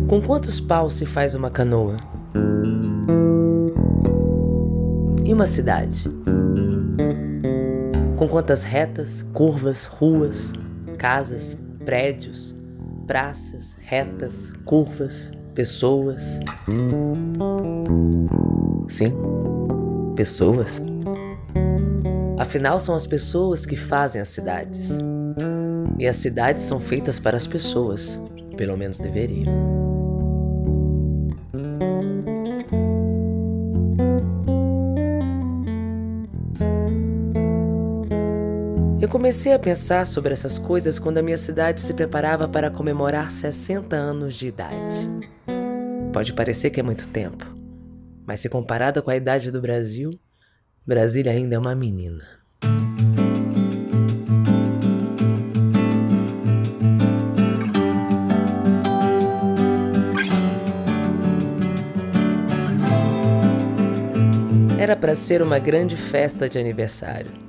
Com quantos paus se faz uma canoa? E uma cidade? Com quantas retas, curvas, ruas, casas, prédios, praças, retas, curvas, pessoas? Sim, pessoas. Afinal, são as pessoas que fazem as cidades. E as cidades são feitas para as pessoas, pelo menos deveriam. Eu comecei a pensar sobre essas coisas quando a minha cidade se preparava para comemorar 60 anos de idade. Pode parecer que é muito tempo, mas se comparada com a idade do Brasil, Brasília ainda é uma menina. Era para ser uma grande festa de aniversário,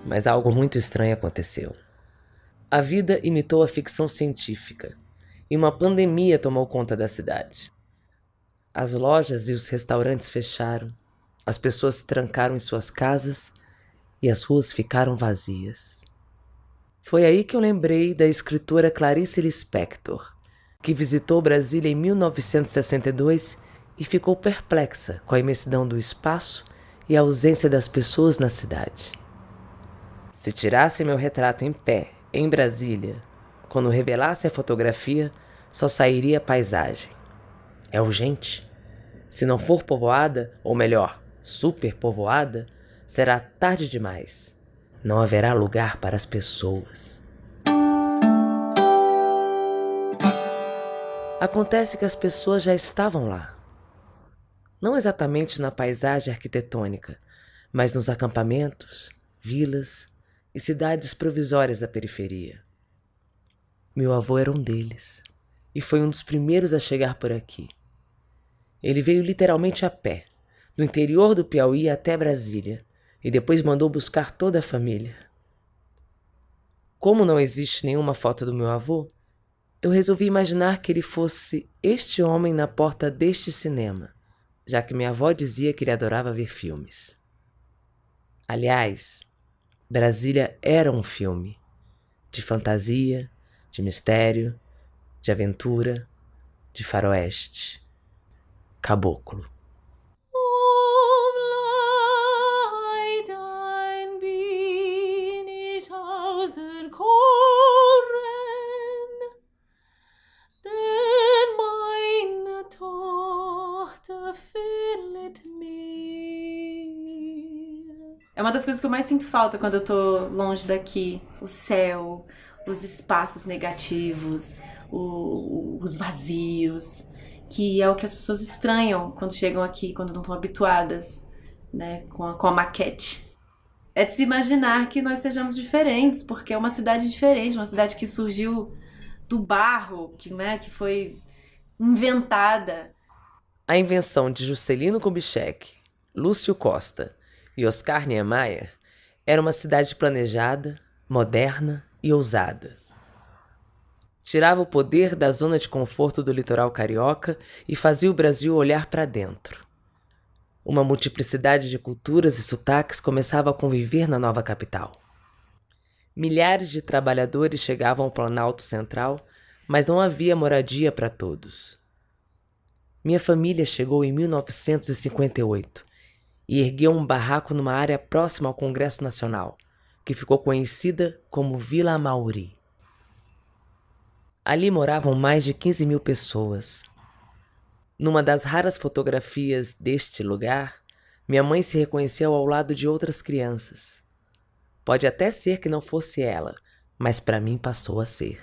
mas algo muito estranho aconteceu. A vida imitou a ficção científica e uma pandemia tomou conta da cidade. As lojas e os restaurantes fecharam, as pessoas se trancaram em suas casas e as ruas ficaram vazias. Foi aí que eu lembrei da escritora Clarice Lispector, que visitou Brasília em 1962 e ficou perplexa com a imensidão do espaço e a ausência das pessoas na cidade. Se tirasse meu retrato em pé, em Brasília, quando revelasse a fotografia, só sairia a paisagem. É urgente. Se não for povoada, ou melhor, superpovoada, será tarde demais. Não haverá lugar para as pessoas. Acontece que as pessoas já estavam lá. Não exatamente na paisagem arquitetônica, mas nos acampamentos, vilas e cidades provisórias da periferia. Meu avô era um deles, e foi um dos primeiros a chegar por aqui. Ele veio literalmente a pé, do interior do Piauí até Brasília, e depois mandou buscar toda a família. Como não existe nenhuma foto do meu avô, eu resolvi imaginar que ele fosse este homem na porta deste cinema, já que minha avó dizia que ele adorava ver filmes. Aliás, Brasília era um filme de fantasia, de mistério, de aventura, de faroeste. Caboclo. É uma das coisas que eu mais sinto falta quando eu tô longe daqui. O céu, os espaços negativos, os vazios, que é o que as pessoas estranham quando chegam aqui, quando não estão habituadas, né, com a maquete. É de se imaginar que nós sejamos diferentes, porque é uma cidade diferente, uma cidade que surgiu do barro, que foi inventada. A invenção de Juscelino Kubitschek, Lúcio Costa e Oscar Niemeyer era uma cidade planejada, moderna e ousada. Tirava o poder da zona de conforto do litoral carioca e fazia o Brasil olhar para dentro. Uma multiplicidade de culturas e sotaques começava a conviver na nova capital. Milhares de trabalhadores chegavam ao Planalto Central, mas não havia moradia para todos. Minha família chegou em 1958 e ergueu um barraco numa área próxima ao Congresso Nacional, que ficou conhecida como Vila Amauri. Ali moravam mais de 15 mil pessoas. Numa das raras fotografias deste lugar, minha mãe se reconheceu ao lado de outras crianças. Pode até ser que não fosse ela, mas para mim passou a ser.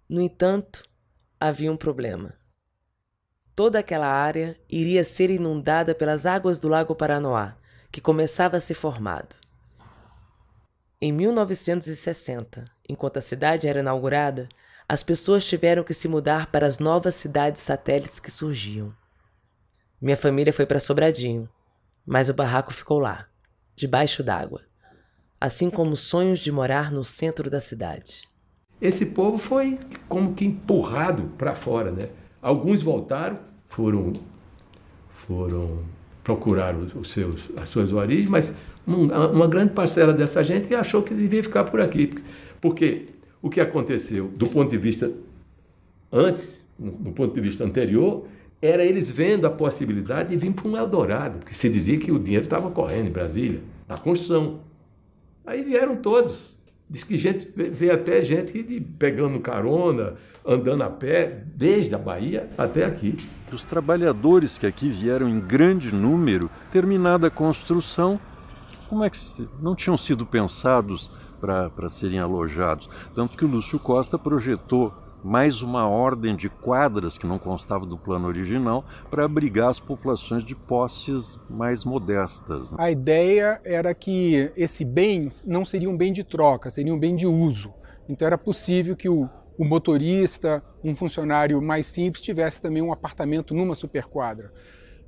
No entanto, havia um problema. Toda aquela área iria ser inundada pelas águas do Lago Paranoá, que começava a ser formado. Em 1960, enquanto a cidade era inaugurada, as pessoas tiveram que se mudar para as novas cidades satélites que surgiam. Minha família foi para Sobradinho, mas o barraco ficou lá, debaixo d'água, assim como os sonhos de morar no centro da cidade. Esse povo foi como que empurrado para fora, né? Alguns voltaram, foram procurar as suas origens, mas uma grande parcela dessa gente achou que devia ficar por aqui. Porque o que aconteceu, do ponto de vista antes, do ponto de vista anterior, era eles vendo a possibilidade de vir para um Eldorado, porque se dizia que o dinheiro estava correndo em Brasília, na construção. Aí vieram todos. Diz que veio até gente pegando carona, andando a pé, desde a Bahia até aqui. Os trabalhadores que aqui vieram em grande número, terminada a construção, como é que não tinham sido pensados para serem alojados? Tanto que o Lúcio Costa projetou mais uma ordem de quadras que não constava do plano original para abrigar as populações de posses mais modestas. A ideia era que esse bem não seria um bem de troca, seria um bem de uso. Então era possível que o motorista, um funcionário mais simples, tivesse também um apartamento numa superquadra.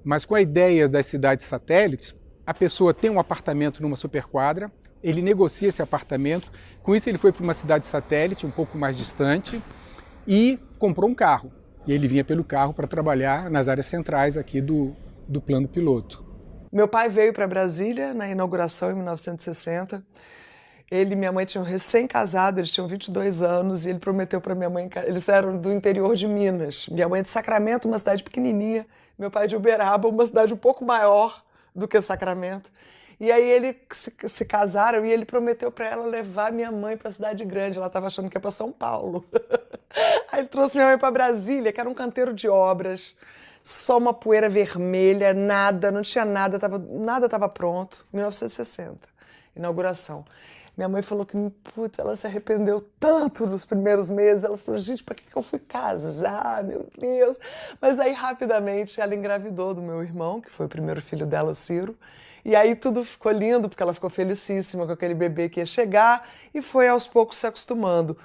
Mas com a ideia das cidades satélites, a pessoa tem um apartamento numa superquadra, ele negocia esse apartamento, com isso ele foi para uma cidade satélite um pouco mais distante, e comprou um carro. E ele vinha pelo carro para trabalhar nas áreas centrais aqui do plano piloto. Meu pai veio para Brasília na inauguração em 1960. Ele e minha mãe tinham recém-casado, eles tinham 22 anos, e ele prometeu para minha mãe... Eles eram do interior de Minas. Minha mãe é de Sacramento, uma cidade pequenininha. Meu pai é de Uberaba, uma cidade um pouco maior do que Sacramento. E aí eles se casaram e ele prometeu para ela levar minha mãe para a cidade grande. Ela estava achando que ia para São Paulo. Aí ele trouxe minha mãe para Brasília, que era um canteiro de obras, só uma poeira vermelha, nada, não tinha nada, nada estava pronto. 1960, inauguração. Minha mãe falou que, putz, ela se arrependeu tanto nos primeiros meses. Ela falou, gente, para que eu fui casar, meu Deus? Mas aí, rapidamente, ela engravidou do meu irmão, que foi o primeiro filho dela, o Ciro. E aí tudo ficou lindo, porque ela ficou felicíssima com aquele bebê que ia chegar e foi aos poucos se acostumando.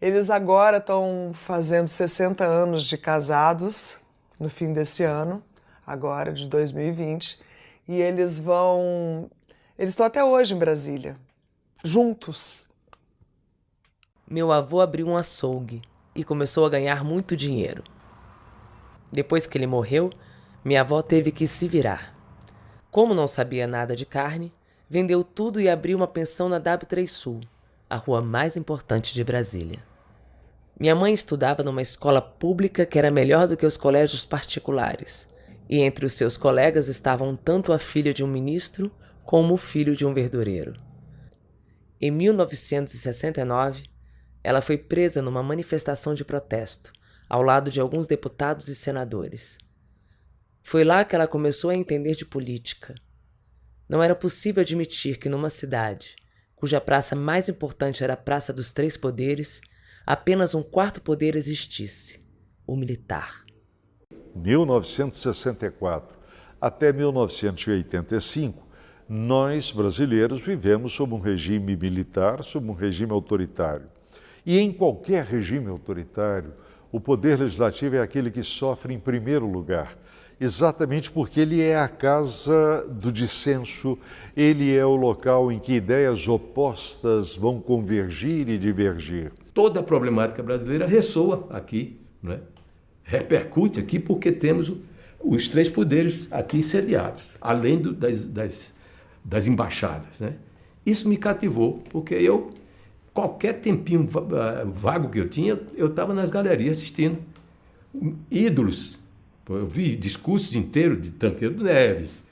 Eles agora estão fazendo 60 anos de casados, no fim desse ano, agora de 2020, e eles estão até hoje em Brasília, juntos. Meu avô abriu um açougue e começou a ganhar muito dinheiro. Depois que ele morreu, minha avó teve que se virar. Como não sabia nada de carne, vendeu tudo e abriu uma pensão na W3 Sul, a rua mais importante de Brasília. Minha mãe estudava numa escola pública que era melhor do que os colégios particulares, e entre os seus colegas estavam tanto a filha de um ministro como o filho de um verdureiro. Em 1969, ela foi presa numa manifestação de protesto, ao lado de alguns deputados e senadores. Foi lá que ela começou a entender de política. Não era possível admitir que numa cidade, cuja praça mais importante era a Praça dos Três Poderes, apenas um quarto poder existisse, o militar. 1964 até 1985, nós, brasileiros, vivemos sob um regime militar, sob um regime autoritário. E em qualquer regime autoritário, o poder legislativo é aquele que sofre em primeiro lugar, exatamente porque ele é a casa do dissenso, ele é o local em que ideias opostas vão convergir e divergir. Toda a problemática brasileira ressoa aqui, né? Repercute aqui porque temos os três poderes aqui sediados, além das embaixadas, né? Isso me cativou, porque qualquer tempinho vago que eu tinha, eu estava nas galerias assistindo ídolos. Eu vi discursos inteiros de Tancredo Neves,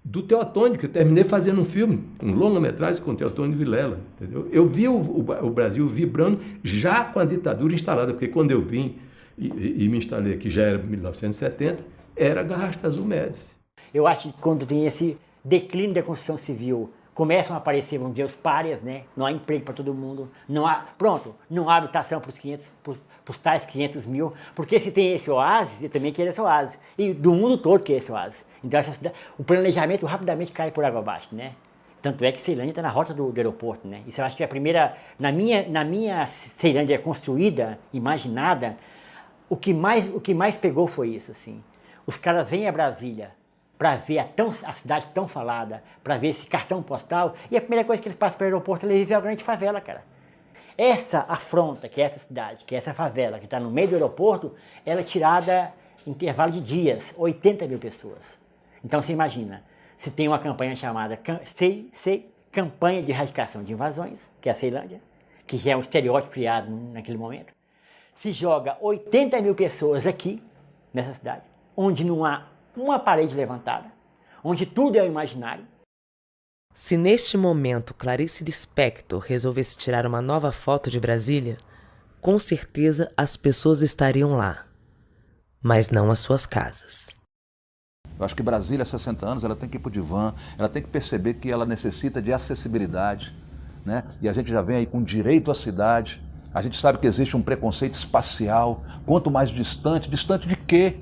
do Teotônio, que eu terminei fazendo um filme, um longa-metragem com o Teotônio Vilela, entendeu? Eu vi o Brasil vibrando já com a ditadura instalada, porque quando eu vim e me instalei aqui, já era 1970, era Garrastazu Azul Médici. Eu acho que quando tem esse declínio da construção civil, começam a aparecer, vamos dizer, os párias, né? Não há emprego para todo mundo, não há habitação para os tais 500 mil, porque se tem esse oásis, eu também quero esse oásis, e do mundo todo quer esse oásis. Então o planejamento rapidamente cai por água abaixo, né? Tanto é que Ceilândia está na rota do aeroporto, né? Isso eu acho que é a primeira, na minha Ceilândia construída, imaginada, o que mais pegou foi isso, assim. Os caras vêm a Brasília para ver a cidade tão falada, para ver esse cartão postal, e a primeira coisa que eles passam para o aeroporto, eles vêem a grande favela, cara. Essa afronta, que é essa cidade, que é essa favela, que está no meio do aeroporto, ela é tirada em intervalo de dias, 80 mil pessoas. Então você imagina, se tem uma campanha chamada Campanha de Erradicação de Invasões, que é a Ceilândia, que já é um estereótipo criado naquele momento, se joga 80 mil pessoas aqui, nessa cidade, onde não há uma parede levantada, onde tudo é o imaginário. Se neste momento Clarice Lispector resolvesse tirar uma nova foto de Brasília, com certeza as pessoas estariam lá, mas não as suas casas. Eu acho que Brasília, há 60 anos, ela tem que ir para o divã, ela tem que perceber que ela necessita de acessibilidade, né? E a gente já vem aí com direito à cidade, a gente sabe que existe um preconceito espacial, quanto mais distante, distante de quê?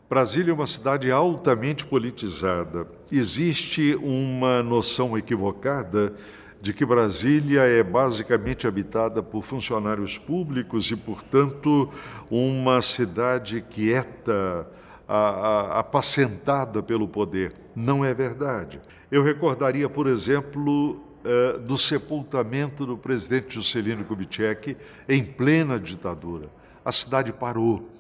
Brasília é uma cidade altamente politizada. Existe uma noção equivocada de que Brasília é basicamente habitada por funcionários públicos e, portanto, uma cidade quieta, apacentada pelo poder. Não é verdade. Eu recordaria, por exemplo, do sepultamento do presidente Juscelino Kubitschek em plena ditadura. A cidade parou.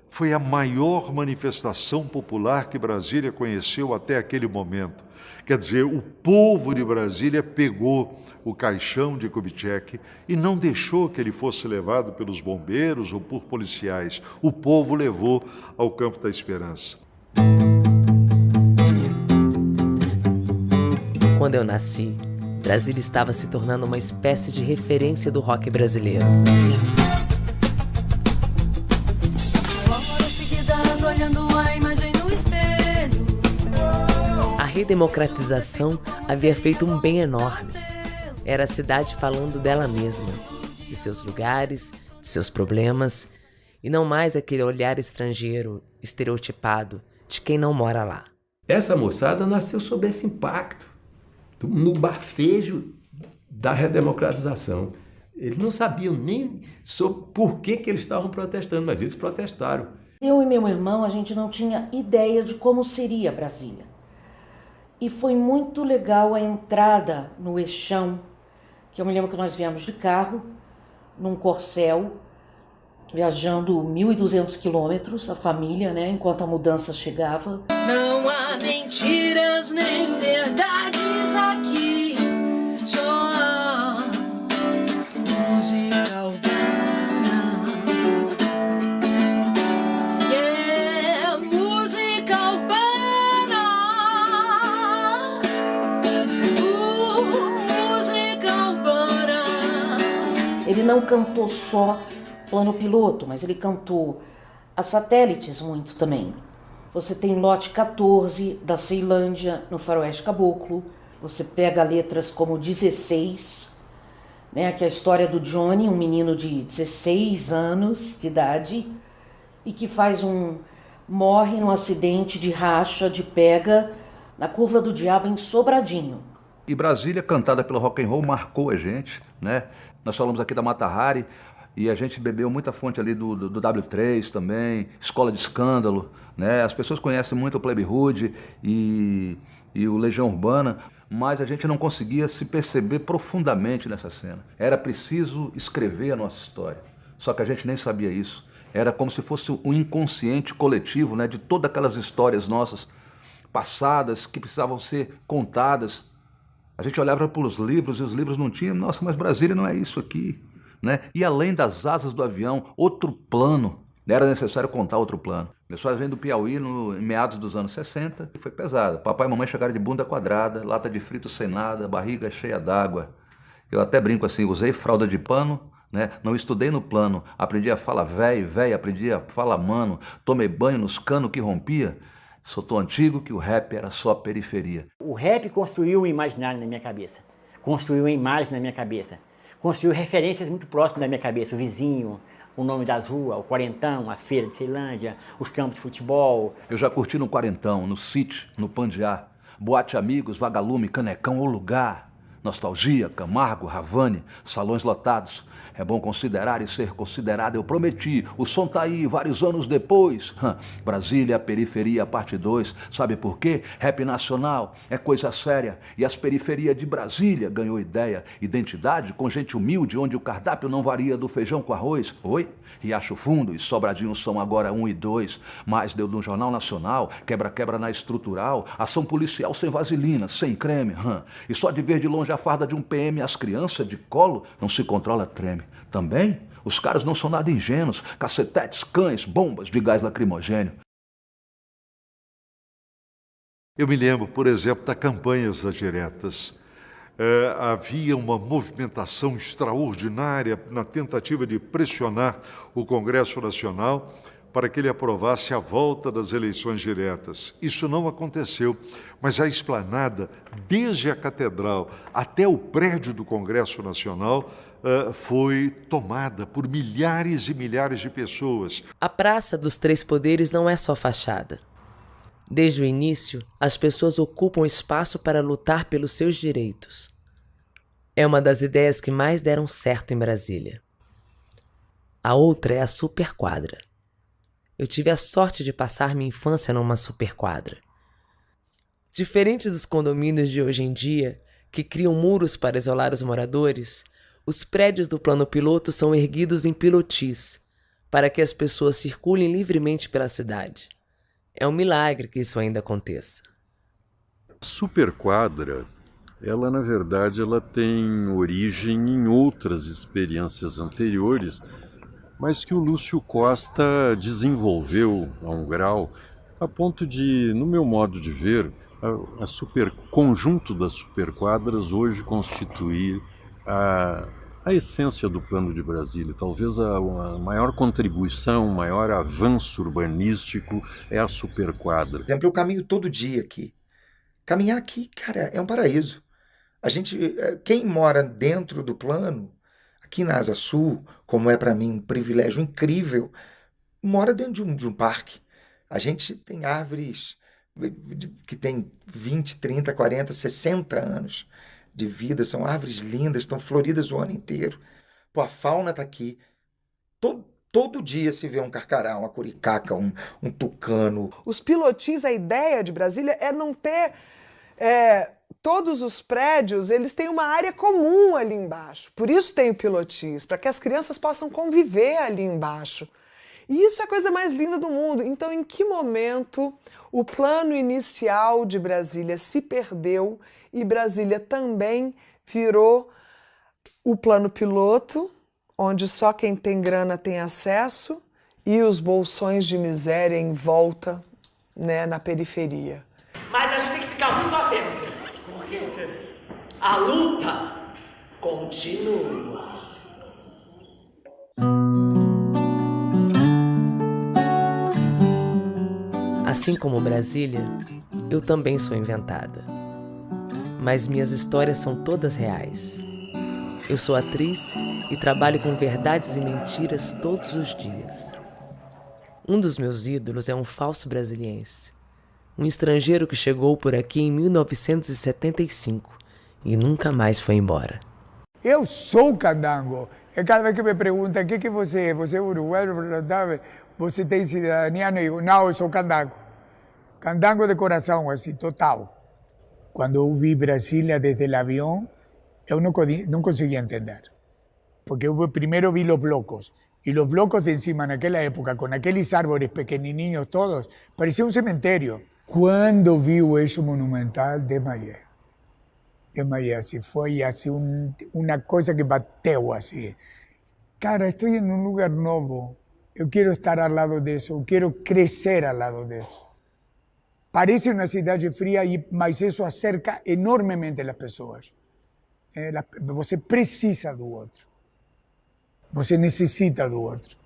Foi a maior manifestação popular que Brasília conheceu até aquele momento. Quer dizer, o povo de Brasília pegou o caixão de Kubitschek e não deixou que ele fosse levado pelos bombeiros ou por policiais. O povo levou ao Campo da Esperança. Quando eu nasci, Brasília estava se tornando uma espécie de referência do rock brasileiro. A redemocratização havia feito um bem enorme. Era a cidade falando dela mesma, de seus lugares, de seus problemas, e não mais aquele olhar estrangeiro, estereotipado, de quem não mora lá. Essa moçada nasceu sob esse impacto, no bafejo da redemocratização. Eles não sabiam nem sobre por que eles estavam protestando, mas eles protestaram. Eu e meu irmão, a gente não tinha ideia de como seria Brasília. E foi muito legal a entrada no Eixão, que eu me lembro que nós viemos de carro, num Corcel, viajando 1.200 quilômetros, a família, né, enquanto a mudança chegava. Não há mentiras nem verdades aqui, só há música urbana. Yeah, música urbana. Música urbana. Ele não cantou só Plano Piloto, mas ele cantou as Satélites muito também. Você tem Lote 14, da Ceilândia, no Faroeste Caboclo. Você pega letras como 16, né, que é a história do Johnny, um menino de 16 anos de idade, e que morre num acidente de racha, de pega, na Curva do Diabo, em Sobradinho. E Brasília, cantada pelo rock and roll, marcou a gente, né? Nós falamos aqui da Mata Hari, e a gente bebeu muita fonte ali do W3 também, Escola de Escândalo, né? As pessoas conhecem muito o Plebe Hood e o Legião Urbana, mas a gente não conseguia se perceber profundamente nessa cena. Era preciso escrever a nossa história, só que a gente nem sabia isso. Era como se fosse um inconsciente coletivo, né, de todas aquelas histórias nossas passadas que precisavam ser contadas. A gente olhava para os livros e os livros não tinham, nossa, mas Brasília não é isso aqui. Né? E além das asas do avião, outro plano, era necessário contar outro plano. Meus pais vêm do Piauí em meados dos anos 60, e foi pesado. Papai e mamãe chegaram de bunda quadrada, lata de frito sem nada, barriga cheia d'água. Eu até brinco assim, usei fralda de pano, né? Não estudei no plano, aprendi a falar véi, aprendi a falar mano, tomei banho nos canos que rompia. Sou tão antigo que o rap era só periferia. O rap construiu um imaginário na minha cabeça, construiu uma imagem na minha cabeça. Construiu referências muito próximas da minha cabeça, o vizinho, o nome das ruas, o Quarentão, a feira de Ceilândia, os campos de futebol. Eu já curti no Quarentão, no City, no Pandiá, boate amigos, vagalume, canecão ou lugar, Nostalgia, Camargo, Havane, salões lotados. É bom considerar e ser considerado, eu prometi. O som tá aí, vários anos depois. Brasília, periferia, parte 2. Sabe por quê? Rap nacional é coisa séria. E as periferias de Brasília ganhou ideia. Identidade com gente humilde, onde o cardápio não varia do feijão com arroz. Oi? Riacho Fundo e Sobradinho são agora 1 e 2. Mais deu no Jornal Nacional, quebra-quebra na estrutural. Ação policial sem vaselina, sem creme. E só de ver de longe a farda de um PM, as crianças de colo, não se controla, treme. Também, os caras não são nada ingênuos. Cacetetes, cães, bombas de gás lacrimogênio. Eu me lembro, por exemplo, das campanhas das diretas. Havia uma movimentação extraordinária na tentativa de pressionar o Congresso Nacional para que ele aprovasse a volta das eleições diretas. Isso não aconteceu, mas a esplanada, desde a Catedral até o prédio do Congresso Nacional, foi tomada por milhares e milhares de pessoas. A Praça dos Três Poderes não é só fachada. Desde o início, as pessoas ocupam espaço para lutar pelos seus direitos. É uma das ideias que mais deram certo em Brasília. A outra é a superquadra. Eu tive a sorte de passar minha infância numa superquadra. Diferente dos condomínios de hoje em dia, que criam muros para isolar os moradores, os prédios do plano piloto são erguidos em pilotis, para que as pessoas circulem livremente pela cidade. É um milagre que isso ainda aconteça. A superquadra, ela na verdade ela tem origem em outras experiências anteriores, mas que o Lúcio Costa desenvolveu a um grau a ponto de, no meu modo de ver, conjunto das superquadras hoje constituir a essência do Plano de Brasília. Talvez a maior contribuição, o maior avanço urbanístico é a superquadra. Por exemplo, eu caminho todo dia aqui. Caminhar aqui, cara, é um paraíso. Quem mora dentro do plano, aqui na Asa Sul, como é para mim um privilégio incrível, mora dentro de um parque. A gente tem árvores que têm 20, 30, 40, 60 anos de vida, são árvores lindas, estão floridas o ano inteiro. Pô, a fauna está aqui. Todo dia se vê um carcará, uma curicaca, um tucano. Os pilotis, a ideia de Brasília é não ter... todos os prédios, eles têm uma área comum ali embaixo. Por isso tem o pilotis, para que as crianças possam conviver ali embaixo. E isso é a coisa mais linda do mundo. Então, em que momento o plano inicial de Brasília se perdeu e Brasília também virou o plano piloto, onde só quem tem grana tem acesso, e os bolsões de miséria em volta, né, na periferia? Mas a gente tem que ficar muito atento, porque a luta continua. Assim como Brasília, eu também sou inventada. Mas minhas histórias são todas reais. Eu sou atriz e trabalho com verdades e mentiras todos os dias. Um dos meus ídolos é um falso brasiliense, um estrangeiro que chegou por aqui em 1975 e nunca mais foi embora. Eu sou candango. E cada vez que me perguntam o que você é, você é uruguaio, você tem cidadania? Não, eu sou candango. Candango de coração, assim, total. Quando eu vi Brasília desde o avião, eu não conseguia entender. Porque eu primeiro vi os blocos. E os blocos de cima, naquela época, com aqueles árvores pequenininhos todos, parecia um cemitério. Quando vi o eixo monumental, desmaiei. Assim, foi assim, uma coisa que bateu assim. Cara, estou em um lugar novo. Eu quero estar ao lado disso. Eu quero crescer ao lado disso. Parece uma cidade fria, mas isso acerca enormemente as pessoas. Você precisa do outro. Você necessita do outro.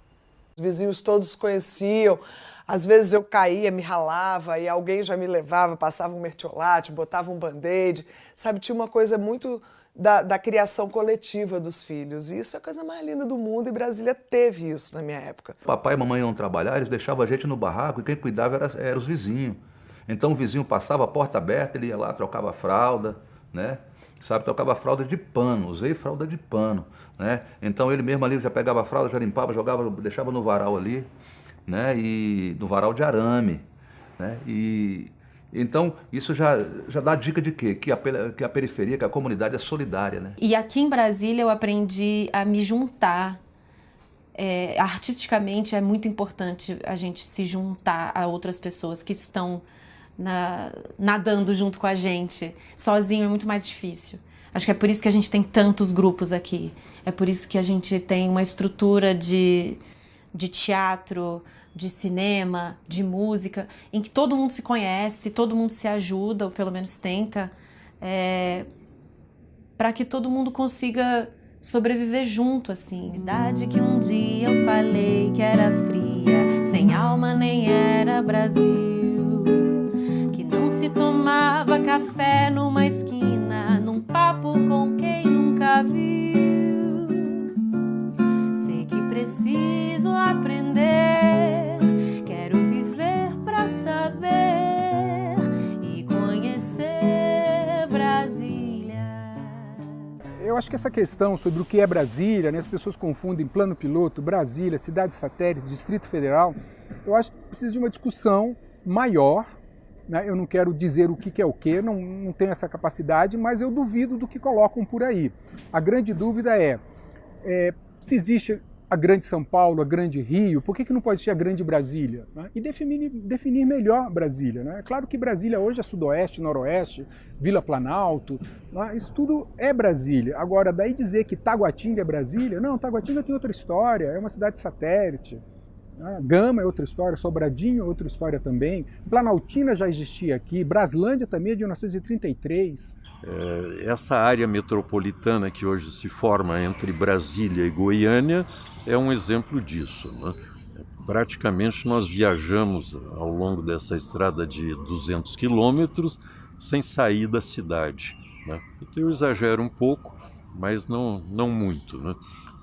Os vizinhos todos conheciam. Às vezes eu caía, me ralava e alguém já me levava, passava um mertiolate, botava um band-aid. Sabe, tinha uma coisa muito da criação coletiva dos filhos. E isso é a coisa mais linda do mundo e Brasília teve isso na minha época. Papai e mamãe iam trabalhar, eles deixavam a gente no barraco e quem cuidava era os vizinhos. Então o vizinho passava, a porta aberta, ele ia lá, trocava a fralda, né? sabe? Tocava fralda de pano, usei fralda de pano, né? Então ele mesmo ali já pegava a fralda, já limpava, jogava, deixava no varal ali, né? E no varal de arame, né? E então isso já dá a dica de quê? Que a periferia, que a comunidade é solidária, né? E aqui em Brasília eu aprendi a me juntar. Artisticamente é muito importante a gente se juntar a outras pessoas que estão nadando junto com a gente. Sozinho é muito mais difícil. Acho que é por isso que a gente tem tantos grupos aqui. É por isso que a gente tem uma estrutura de teatro, de cinema, de música, em que todo mundo se conhece, todo mundo se ajuda, ou pelo menos tenta, para que todo mundo consiga sobreviver junto, assim. Cidade que um dia eu falei que era fria, sem alma nem era Brasil, que não se tomava café numa esquina, num papo com quem nunca viu. Sei que preciso aprender, quero viver pra saber e conhecer Brasília. Eu acho que essa questão sobre o que é Brasília, né, as pessoas confundem plano piloto, Brasília, cidade satélite, Distrito Federal. Eu acho que precisa de uma discussão maior, né? Eu não quero dizer o que é o que, não tenho essa capacidade, mas eu duvido do que colocam por aí. A grande dúvida é se existe a grande São Paulo, a grande Rio, por que não pode ser a grande Brasília? Né? E definir melhor Brasília. Né? É claro que Brasília hoje é Sudoeste, Noroeste, Vila Planalto, né? Isso tudo é Brasília. Agora, daí dizer que Taguatinga é Brasília, não, Taguatinga tem outra história, é uma cidade satélite. Né? Gama é outra história, Sobradinho é outra história também. Planaltina já existia aqui, Braslândia também é de 1933. Essa área metropolitana que hoje se forma entre Brasília e Goiânia é um exemplo disso, né? Praticamente nós viajamos ao longo dessa estrada de 200 quilômetros sem sair da cidade, né? Então eu exagero um pouco, mas não muito, né?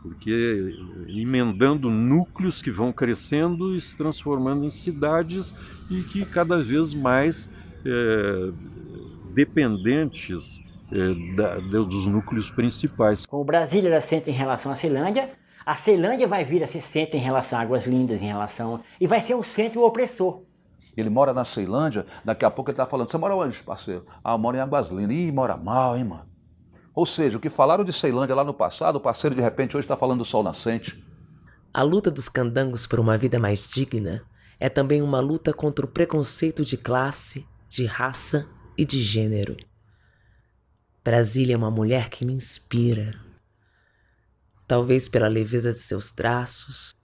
Porque emendando núcleos que vão crescendo e se transformando em cidades e que cada vez mais dependentes dos núcleos principais. Como Brasília era centro em relação à Ceilândia, a Ceilândia vai vir a ser centro em relação a Águas Lindas, e vai ser o centro e o opressor. Ele mora na Ceilândia, daqui a pouco ele está falando, você mora onde, parceiro? Ah, eu moro em Águas Lindas. Ih, mora mal, hein, mano? Ou seja, o que falaram de Ceilândia lá no passado, o parceiro de repente hoje está falando do sol nascente. A luta dos candangos por uma vida mais digna é também uma luta contra o preconceito de classe, de raça e de gênero. Brasília é uma mulher que me inspira. Talvez pela leveza de seus traços,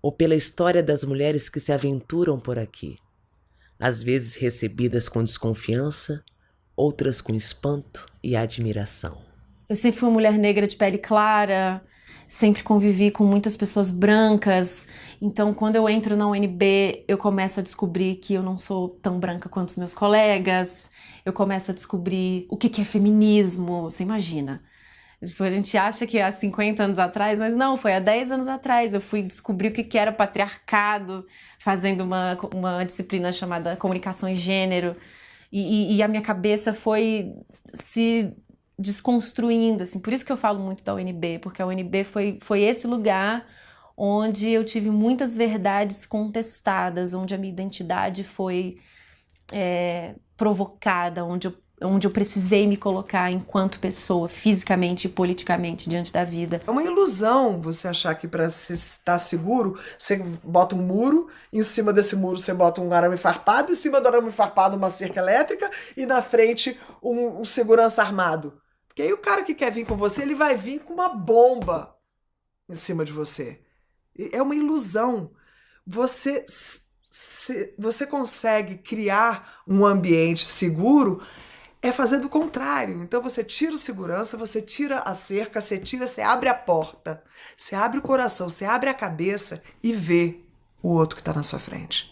ou pela história das mulheres que se aventuram por aqui, às vezes recebidas com desconfiança, outras com espanto e admiração. Eu sempre fui uma mulher negra de pele clara, sempre convivi com muitas pessoas brancas, então quando eu entro na UNB, eu começo a descobrir que eu não sou tão branca quanto os meus colegas, eu começo a descobrir o que é feminismo, você imagina. A gente acha que é há 50 anos atrás, mas não, foi há 10 anos atrás. Eu fui descobrir o que era patriarcado, fazendo uma disciplina chamada Comunicação e Gênero. E a minha cabeça foi se desconstruindo, assim. Por isso que eu falo muito da UNB, porque a UNB foi esse lugar onde eu tive muitas verdades contestadas, onde a minha identidade foi provocada, onde eu precisei me colocar enquanto pessoa, fisicamente e politicamente, diante da vida. É uma ilusão você achar que para se estar seguro, você bota um muro, em cima desse muro você bota um arame farpado, em cima do arame farpado uma cerca elétrica e na frente um segurança armado. Porque aí o cara que quer vir com você, ele vai vir com uma bomba em cima de você. É uma ilusão. Você consegue criar um ambiente seguro fazendo o contrário. Então você tira o segurança, você tira a cerca, você abre a porta, você abre o coração, você abre a cabeça e vê o outro que está na sua frente.